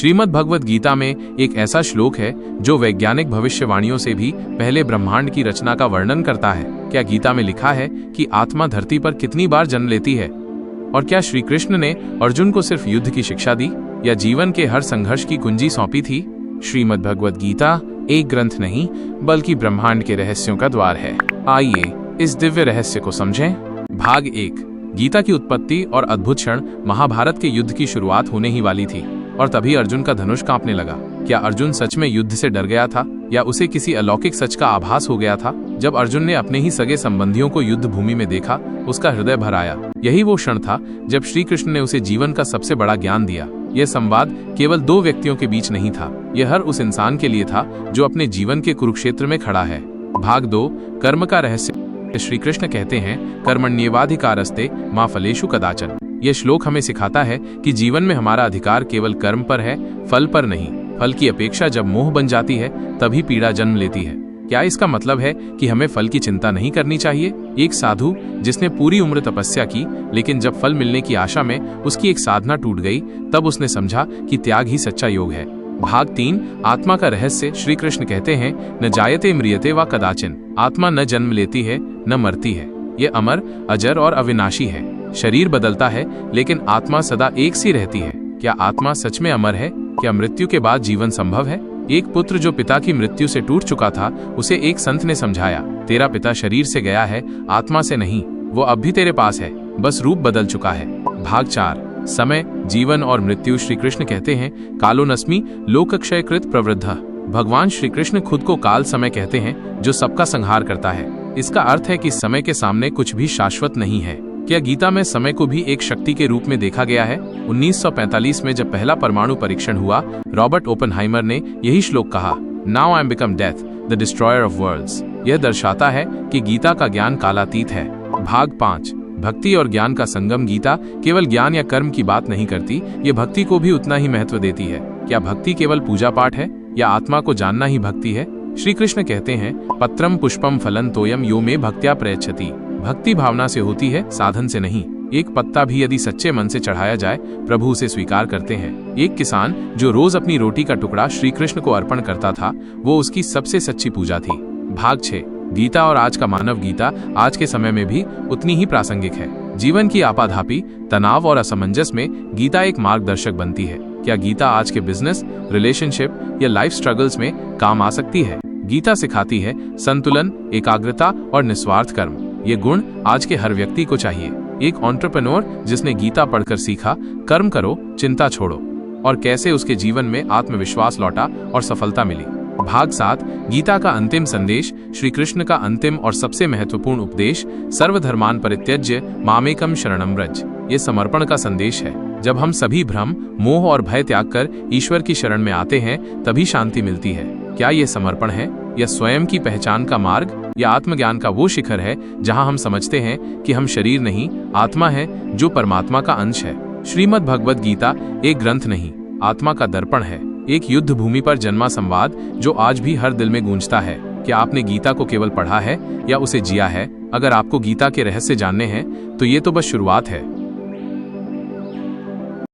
श्रीमद् भगवद गीता में एक ऐसा श्लोक है जो वैज्ञानिक भविष्यवाणियों से भी पहले ब्रह्मांड की रचना का वर्णन करता है। क्या गीता में लिखा है कि आत्मा धरती पर कितनी बार जन्म लेती है? और क्या श्री कृष्ण ने अर्जुन को सिर्फ युद्ध की शिक्षा दी या जीवन के हर संघर्ष की कुंजी सौंपी थी? श्रीमद् भगवद गीता एक ग्रंथ नहीं बल्कि ब्रह्मांड के रहस्यों का द्वार है। आइए इस दिव्य रहस्य को समझें। भाग 1। गीता की उत्पत्ति और अद्भुत क्षण। महाभारत के युद्ध की शुरुआत होने ही वाली थी और तभी अर्जुन का धनुष कांपने लगा। क्या अर्जुन सच में युद्ध से डर गया था या उसे किसी अलौकिक सच का आभास हो गया था? जब अर्जुन ने अपने ही सगे संबंधियों को युद्ध भूमि में देखा, उसका हृदय भर आया। यही वो क्षण था जब श्री कृष्ण ने उसे जीवन का सबसे बड़ा ज्ञान दिया। यह संवाद केवल दो व्यक्तियों के बीच नहीं था, यह हर उस इंसान के लिए था जो अपने जीवन के कुरुक्षेत्र में खड़ा है। भाग 2। कर्म का रहस्य। श्री कृष्ण कहते हैं, कर्मण्येवाधिकारस्ते मा फलेषु कदाचन। यह श्लोक हमें सिखाता है कि जीवन में हमारा अधिकार केवल कर्म पर है, फल पर नहीं। फल की अपेक्षा जब मोह बन जाती है तभी पीड़ा जन्म लेती है। क्या इसका मतलब है कि हमें फल की चिंता नहीं करनी चाहिए? एक साधु जिसने पूरी उम्र तपस्या की, लेकिन जब फल मिलने की आशा में उसकी एक साधना टूट गई, तब उसने समझा कि त्याग ही सच्चा योग है। भाग 3। आत्मा का रहस्य। श्री कृष्ण कहते हैं, न जायते म्रियते वा कदाचिन। आत्मा न जन्म लेती है न मरती है, ये अमर, अजर और अविनाशी है। शरीर बदलता है लेकिन आत्मा सदा एक सी रहती है। क्या आत्मा सच में अमर है? क्या मृत्यु के बाद जीवन संभव है? एक पुत्र जो पिता की मृत्यु से टूट चुका था, उसे एक संत ने समझाया, तेरा पिता शरीर से गया है, आत्मा से नहीं। वो अब भी तेरे पास है, बस रूप बदल चुका है। भाग 4। समय, जीवन और मृत्यु। श्री कृष्ण कहते हैं, कालोनस्मि लोकक्षयकृत प्रवृद्धः। भगवान श्री कृष्ण खुद को काल समय कहते हैं, जो सबका संहार करता है। इसका अर्थ है कि समय के सामने कुछ भी शाश्वत नहीं है। क्या गीता में समय को भी एक शक्ति के रूप में देखा गया है? 1945 में जब पहला परमाणु परीक्षण हुआ, रॉबर्ट ओपेनहाइमर ने यही श्लोक कहा, now I am become death, the destroyer of worlds. यह दर्शाता है कि गीता का ज्ञान कालातीत है। भाग 5। भक्ति और ज्ञान का संगम। गीता केवल ज्ञान या कर्म की बात नहीं करती, ये भक्ति को भी उतना ही महत्व देती है। क्या भक्ति केवल पूजा पाठ है या आत्मा को जानना ही भक्ति है? श्री कृष्ण कहते हैं, पत्रम पुष्पम फलं तोयम यो मे भक्त्या प्रयच्छति। भक्ति भावना से होती है, साधन से नहीं। एक पत्ता भी यदि सच्चे मन से चढ़ाया जाए, प्रभु उसे स्वीकार करते हैं। एक किसान जो रोज अपनी रोटी का टुकड़ा श्री कृष्ण को अर्पण करता था, वो उसकी सबसे सच्ची पूजा थी। भाग 6। गीता और आज का मानव। गीता आज के समय में भी उतनी ही प्रासंगिक है। जीवन की आपाधापी, तनाव और असमंजस में गीता एक मार्गदर्शक बनती है। क्या गीता आज के बिजनेस, रिलेशनशिप या लाइफ स्ट्रगल्स में काम आ सकती है? गीता सिखाती है संतुलन, एकाग्रता और निस्वार्थ कर्म। ये गुण आज के हर व्यक्ति को चाहिए। एक एंटरप्रेन्योर जिसने गीता पढ़कर सीखा, कर्म करो, चिंता छोड़ो, और कैसे उसके जीवन में आत्मविश्वास लौटा और सफलता मिली। भाग 7। गीता का अंतिम संदेश। श्री कृष्ण का अंतिम और सबसे महत्वपूर्ण उपदेश, सर्वधर्मान परित्यज्य मामेकम शरणम व्रज। ये समर्पण का संदेश है। जब हम सभी भ्रम, मोह और भय त्याग कर ईश्वर की शरण में आते हैं, तभी शांति मिलती है। क्या ये समर्पण है या स्वयं की पहचान का मार्ग, या आत्मज्ञान का वो शिखर है जहां हम समझते हैं कि हम शरीर नहीं, आत्मा है जो परमात्मा का अंश है? श्रीमद् भगवद गीता एक ग्रंथ नहीं, आत्मा का दर्पण है। एक युद्ध भूमि पर जन्मा संवाद जो आज भी हर दिल में गूंजता है। क्या आपने गीता को केवल पढ़ा है या उसे जिया है? अगर आपको गीता के रहस्य जानने हैं तो ये तो बस शुरुआत है।